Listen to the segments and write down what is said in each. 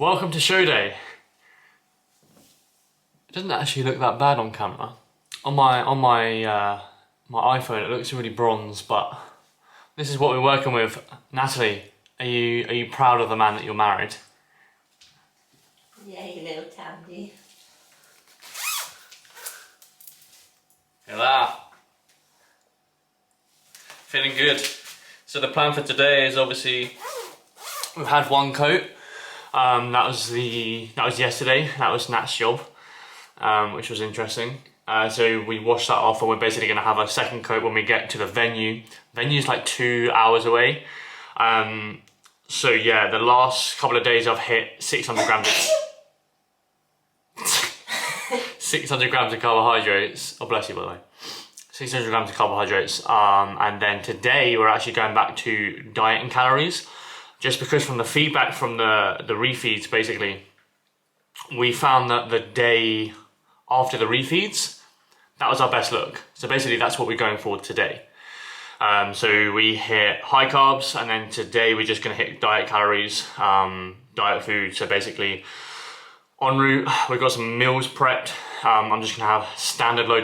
Welcome to show day. It doesn't actually look that bad on camera. On my my iPhone it looks really bronze, but this is what we're working with. Natalie, are you proud of the man that you're married? Yeah, you little tandy. Hello. Feeling good. So the plan for today is obviously we've had one coat. That was yesterday. That was Nat's job, which was interesting. So we washed that off, and we're basically going to have a second coat when we get to the venue. Venue's like 2 hours away. So yeah, the last couple of days I've hit 600 grams. 600 grams of carbohydrates. Oh, bless you, by the way. 600 grams of carbohydrates. And then today we're actually going back to diet and calories. Just because from the feedback from the refeeds, basically, we found that the day after the refeeds, that was our best look. So basically that's what we're going for today. So we hit high carbs, and then today we're just gonna hit diet calories, diet food. So basically, en route, we've got some meals prepped. I'm just gonna have standard low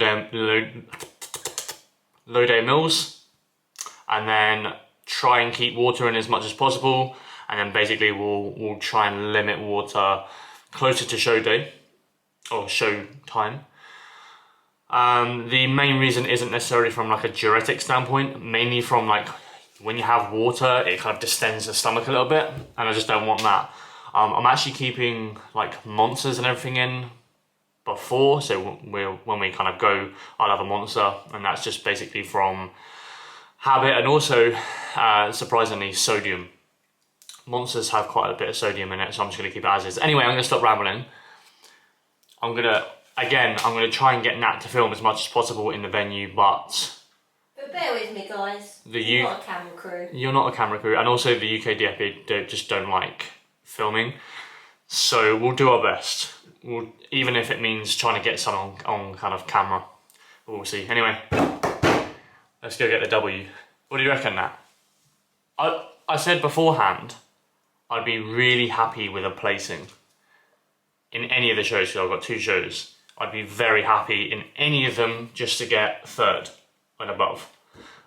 day meals, and then try and keep water in as much as possible, and then basically we'll try and limit water closer to show day or show time. The main reason isn't necessarily from like a diuretic standpoint, mainly from like when you have water it kind of distends the stomach a little bit, and I just don't want that. I'm actually keeping like monsters and everything in before, so when we kind of go, I'll have a monster, and that's just basically from habit, and also surprisingly sodium. Monsters have quite a bit of sodium in it, so I'm just going to keep it as is. Anyway, I'm going to stop rambling. I'm going to try and get Nat to film as much as possible in the venue, but bear with me, guys. You're not a camera crew. You're not a camera crew, and also the ukdfba just don't like filming. So we'll do our best. Even if it means trying to get some on kind of camera. We'll see. Anyway. Let's go get the W. What do you reckon, Nat? I said beforehand, I'd be really happy with a placing in any of the shows, because I've got 2 shows. I'd be very happy in any of them just to get 3rd and above.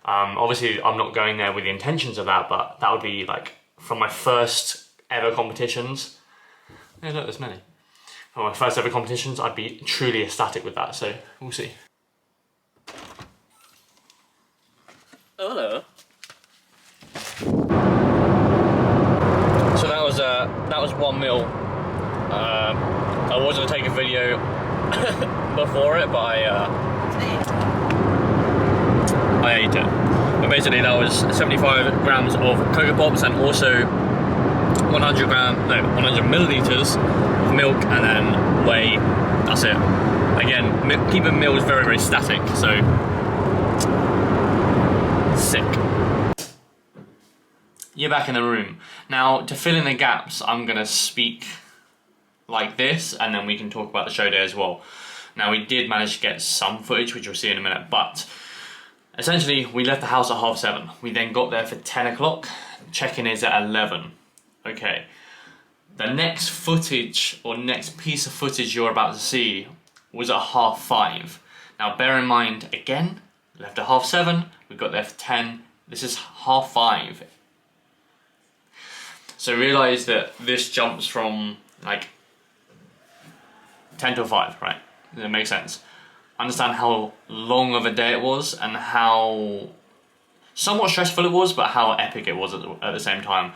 Obviously, I'm not going there with the intentions of that, but that would be like, from my first ever competitions. Yeah, look, there's many. From my first ever competitions, I'd be truly ecstatic with that, so we'll see. Hello. So that was 1 meal. I was gonna take a video before it, but I ate it. But basically that was 75 grams of Cocoa Pops, and also 100 milliliters of milk, and then whey. That's it. Again, keeping meals very, very static, so sick. You're back in the room. Now, to fill in the gaps, I'm gonna speak like this, and then we can talk about the show day as well. Now, we did manage to get some footage, which you'll see in a minute, but essentially, we left the house at 7:30. We then got there for 10 o'clock. Check-in is at 11. Okay. The next footage, or next piece of footage you're about to see, was at 5:30. Now, bear in mind, again, left at 7:30, we got there for 10, this is 5:30. So realise that this jumps from like 10 to 5, right? Does that make sense? Understand how long of a day it was, and how somewhat stressful it was, but how epic it was at the same time.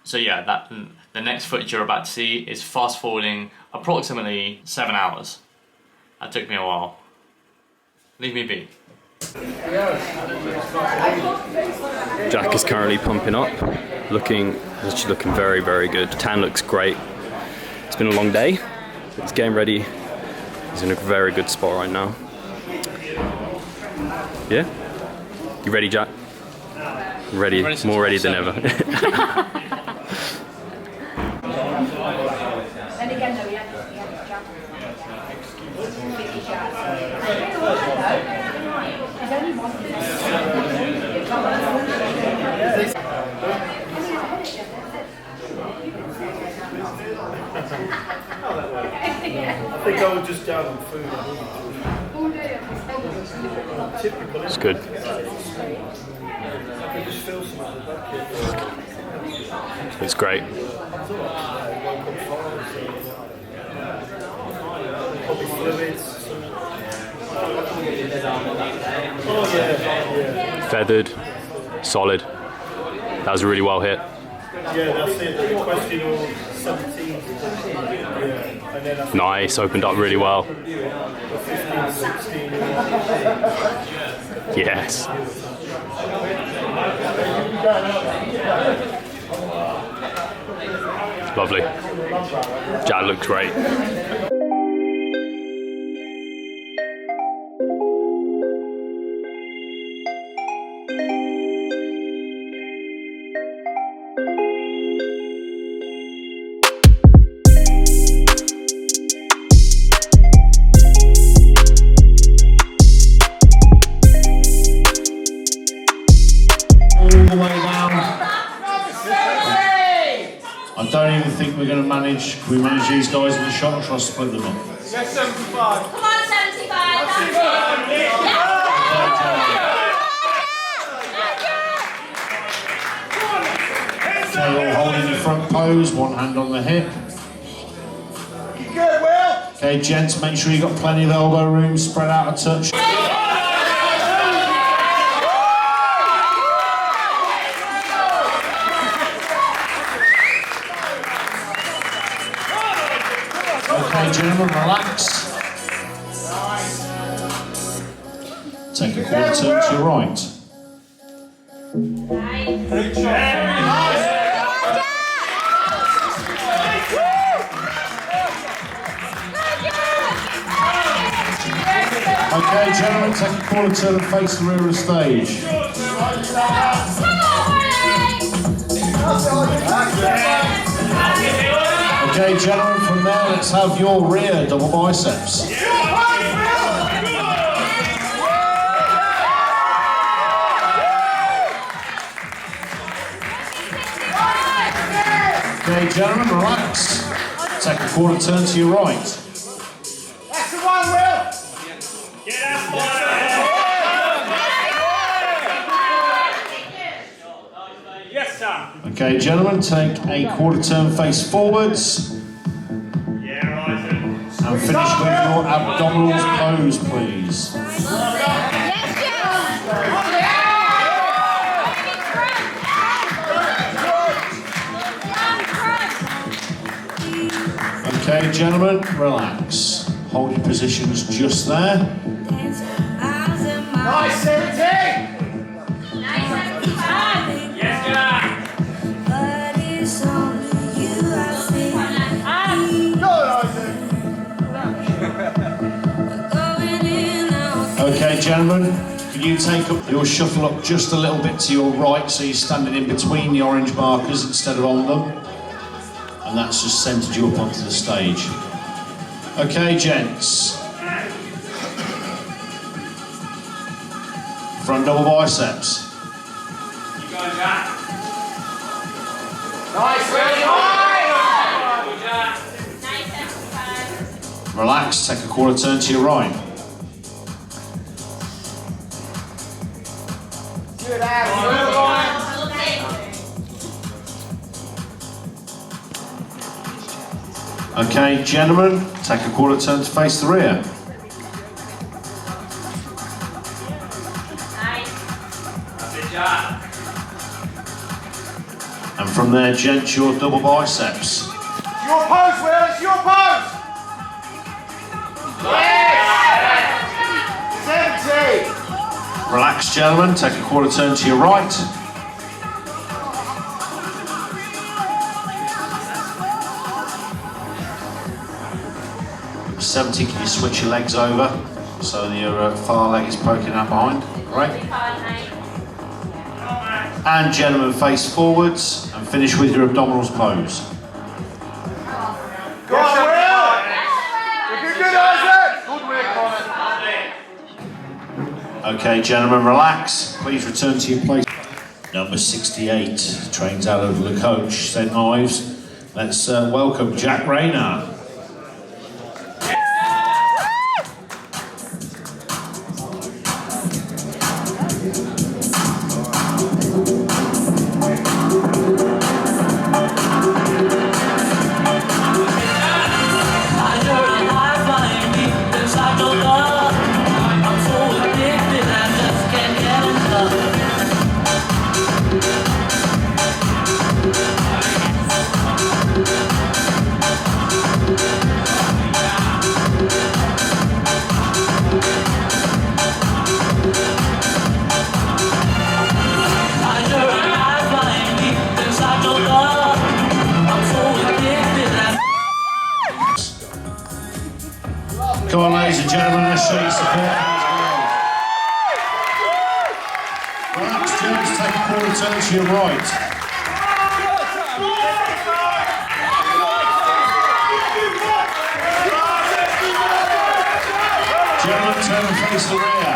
So yeah, the next footage you're about to see is fast forwarding approximately 7 hours. That took me a while. Leave me be. Jack is currently pumping up, looking very, very good. Tan looks great. It's been a long day. He's getting ready. He's in a very good spot right now. Yeah? You ready, Jack? Ready, more ready than ever. It's good. It's great. Feathered, solid. That was really well hit. Yeah, that's it. The question of 17. Yeah. Nice, opened up really well. 15, 16. Yes. Lovely. Jack looks great. I don't even think we're going to manage. Can we manage these guys in the shot or shall I split them up? Yes, 75. Come on, 75. Okay, all holding your front pose, one hand on the hip. Good, Will. Okay, gents, make sure you've got plenty of elbow room, spread out a touch. Okay, gentlemen, relax. Take a quarter turn to your right. Okay, gentlemen, take a quarter turn and face the rear of the stage. Okay, gentlemen, from there, let's have your rear double biceps. Okay, gentlemen, relax. Take a quarter turn to your right. That's the one, Will. Get out, yes, sir. Okay, gentlemen, take a quarter turn face forwards. Yeah, right. And finish with your abdominals pose, please. Okay, gentlemen, relax. Hold your positions just there. Nice, 17. Okay, gentlemen, can you take up your shuffle up just a little bit to your right so you're standing in between the orange markers instead of on them? And that's just centered you up onto the stage. Okay, gents. Front double biceps. You go, Jack. Nice, really high. Relax, take a quarter turn to your right. Good ass. Okay, gentlemen, take a quarter turn to face the rear. And from there, gents, your double biceps. Your pose, Will. It's your pose. Yes. 70. Relax, gentlemen, take a quarter turn to your right. Can you switch your legs over so your far leg is poking out behind? Great. And gentlemen, face forwards and finish with your abdominals pose. Go on, Will. Good, Isaac. Good work on it. Okay, gentlemen, relax. Please return to your place. Number 68 trains out of the coach, St Ives. Let's welcome Jack Rayner. gentlemen, let's show you support from these girls. Relax, gents, take a quarter turn to your right. Gentlemen, turn and face the rear.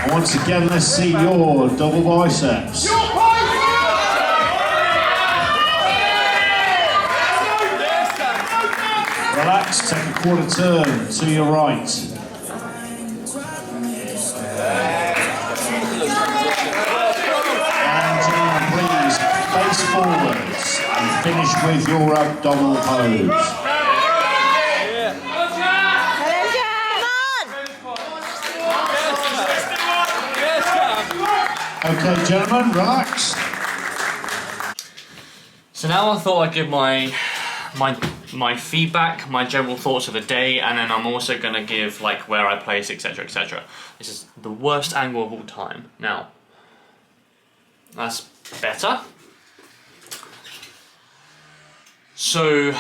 And once again, let's see your double biceps. Relax, take a quarter turn to your right. And gentlemen, please face forwards and finish with your abdominal pose. Okay, gentlemen, relax. So now I thought I'd give my feedback, my general thoughts of the day, and then I'm also gonna give like where I place, etc, etc. This is the worst angle of all time. Now, that's better. So,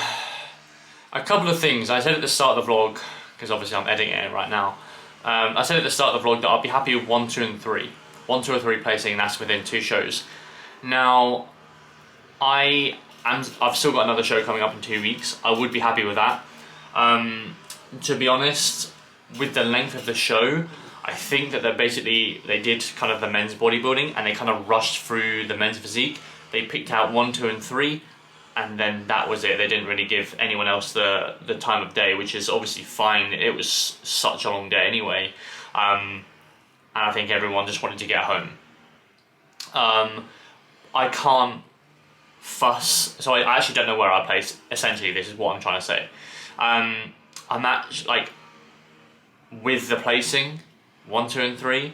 a couple of things. I said at the start of the vlog, because obviously I'm editing it right now, I said at the start of the vlog that I'll be happy with 1, 2 and 3. 1, 2 or 3 placing, and that's within 2 shows. Now, I've still got another show coming up in 2 weeks. I would be happy with that. To be honest, with the length of the show, I think that they did kind of the men's bodybuilding and they kind of rushed through the men's physique. They picked out 1, 2 and 3 and then that was it. They didn't really give anyone else the time of day, which is obviously fine. It was such a long day anyway. And I think everyone just wanted to get home. I can't fuss, so I actually don't know where I place. Essentially, this is what I'm trying to say. I'm at, like, with the placing, 1, 2 and 3,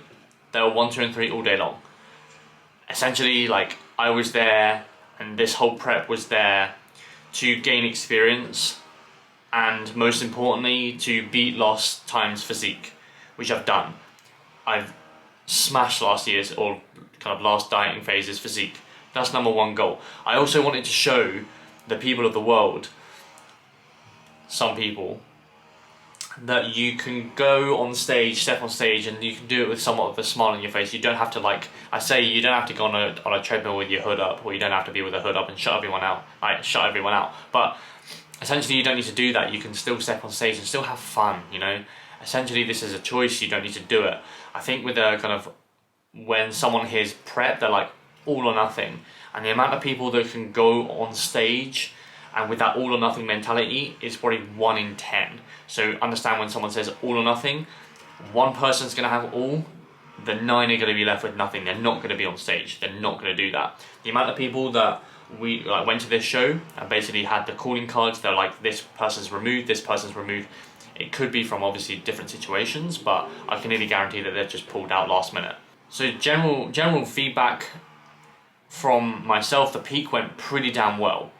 they were 1, 2 and 3 all day long. Essentially, like, I was there and this whole prep was there to gain experience and most importantly to beat lost times physique, which I've done. I've smashed last year's or kind of last dieting phase's physique. That's #1 goal. I also wanted to show the people of the world, some people, that you can go on stage, step on stage, and you can do it with somewhat of a smile on your face. You don't have to, like I say, you don't have to go on a treadmill with your hood up, or you don't have to be with a hood up and shut everyone out. Shut everyone out. But essentially, you don't need to do that. You can still step on stage and still have fun. You know, essentially, this is a choice. You don't need to do it. I think with a kind of when someone hears prep, they're like all or nothing, and the amount of people that can go on stage and with that all or nothing mentality is probably 1 in 10. So understand when someone says all or nothing, one person's going to have all, the 9 are going to be left with nothing. They're not going to be on stage. They're not going to do that. The amount of people that we went to this show and basically had the calling cards, they're like, this person's removed, this person's removed. It could be from obviously different situations, but I can nearly guarantee that they've just pulled out last minute. So general feedback from myself, the peak went pretty damn well.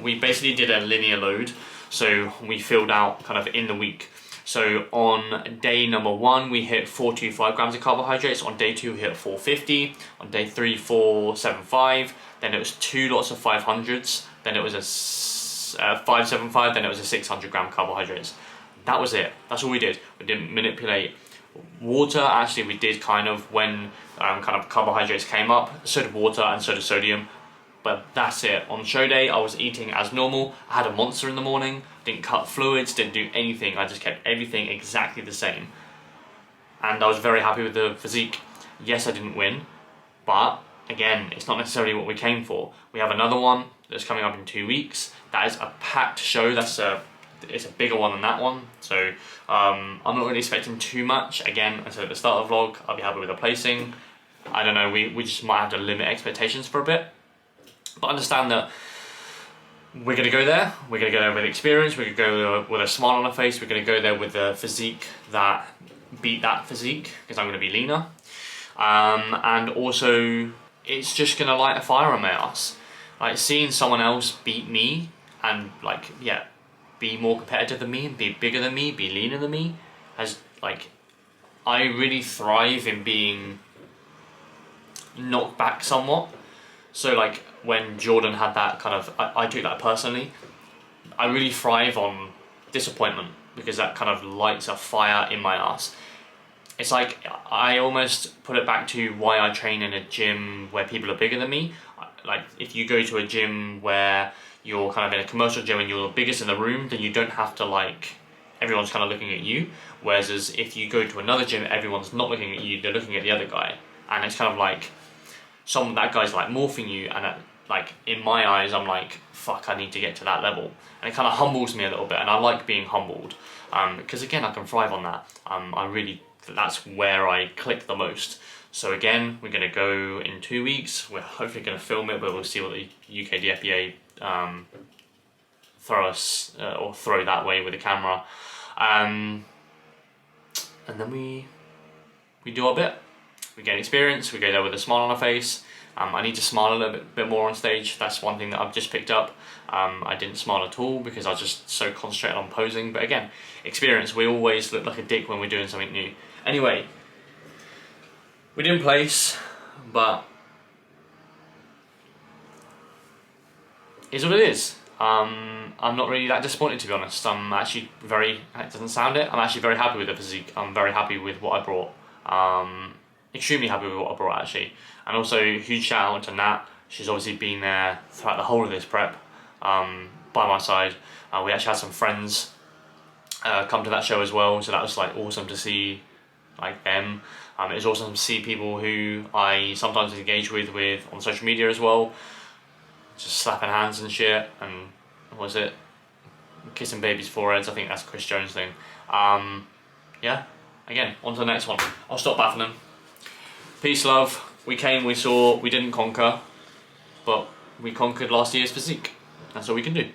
We basically did a linear load, so we filled out kind of in the week. So on day #1, we hit 425 grams of carbohydrates. On day 2, we hit 450. On day 3, 475. Then it was 2 lots of 500s. Then it was a 575. Then it was a 600 gram carbohydrates. That was it. That's all we did. We didn't manipulate water. Actually, we did kind of when kind of carbohydrates came up. So did water and so did sodium. But that's it. On show day, I was eating as normal. I had a Monster in the morning, didn't cut fluids, didn't do anything. I just kept everything exactly the same. And I was very happy with the physique. Yes, I didn't win, but again, it's not necessarily what we came for. We have another one that's coming up in 2 weeks. That is a packed show. It's a bigger one than that one. So I'm not really expecting too much. Again, I said at the start of the vlog, I'll be happy with the placing. I don't know, we just might have to limit expectations for a bit. But understand that we're going to go there, we're going to go there with experience, we're going to go with a smile on our face, we're going to go there with a physique that beat that physique, because I'm going to be leaner. And also, it's just going to light a fire on my ass. Like, seeing someone else beat me and, like, yeah, be more competitive than me and be bigger than me, be leaner than me, has, like, I really thrive in being knocked back somewhat. So, like, when Jordan had that kind of, I do that personally, I really thrive on disappointment, because that kind of lights a fire in my ass. It's like, I almost put it back to why I train in a gym where people are bigger than me. Like, if you go to a gym where you're kind of in a commercial gym and you're the biggest in the room, then you don't have to, like, everyone's kind of looking at you. Whereas if you go to another gym, everyone's not looking at you, they're looking at the other guy. And it's kind of like, that guy's like morphing you, and like, in my eyes, I'm like, fuck, I need to get to that level. And it kind of humbles me a little bit, and I like being humbled. Because again, I can thrive on that. That's where I click the most. So again, we're going to go in 2 weeks. We're hopefully going to film it, but we'll see what the ukdfba throw that way with the camera. And then we do our bit. We gain experience, we go there with a smile on our face. I need to smile a little bit more on stage. That's one thing that I've just picked up. I didn't smile at all because I was just so concentrated on posing. But again, experience, we always look like a dick when we're doing something new. Anyway, we didn't place, but it's what it is. I'm not really that disappointed, to be honest. I'm actually it doesn't sound it, I'm actually very happy with the physique. I'm very happy with what I brought. Extremely happy with what I brought, actually. And also, huge shout out to Nat. She's obviously been there throughout the whole of this prep, by my side. We actually had some friends come to that show as well, so that was like awesome to see, like, them. It was awesome to see people who I sometimes engage with on social media as well, just slapping hands and shit, and what was it, kissing babies' foreheads. I think that's a Chris Jones thing. Yeah, again, on to the next one. I'll stop baffling. Peace, love. We came, we saw, we didn't conquer, but we conquered last year's physique. That's all we can do.